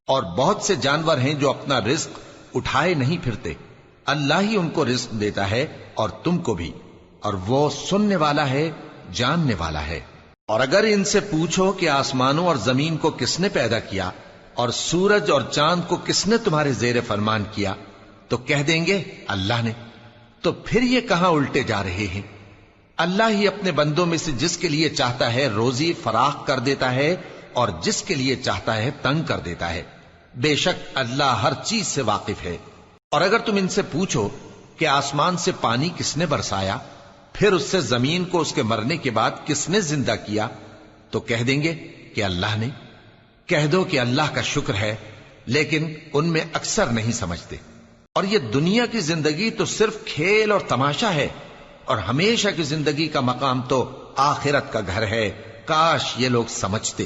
اور بہت سے جانور ہیں جو اپنا رزق اٹھائے نہیں پھرتے، اللہ ہی ان کو رزق دیتا ہے اور تم کو بھی، اور وہ سننے والا ہے، جاننے والا ہے۔ اور اگر ان سے پوچھو کہ آسمانوں اور زمین کو کس نے پیدا کیا اور سورج اور چاند کو کس نے تمہارے زیر فرمان کیا، تو کہہ دیں گے اللہ نے۔ تو پھر یہ کہاں الٹے جا رہے ہیں؟ اللہ ہی اپنے بندوں میں سے جس کے لیے چاہتا ہے روزی فراخ کر دیتا ہے اور جس کے لیے چاہتا ہے تنگ کر دیتا ہے۔ بے شک اللہ ہر چیز سے واقف ہے۔ اور اگر تم ان سے پوچھو کہ آسمان سے پانی کس نے برسایا، پھر اس سے زمین کو اس کے مرنے کے بعد کس نے زندہ کیا، تو کہہ دیں گے کہ اللہ نے۔ کہہ دو کہ اللہ کا شکر ہے، لیکن ان میں اکثر نہیں سمجھتے۔ اور یہ دنیا کی زندگی تو صرف کھیل اور تماشا ہے، اور ہمیشہ کی زندگی کا مقام تو آخرت کا گھر ہے۔ کاش یہ لوگ سمجھتے۔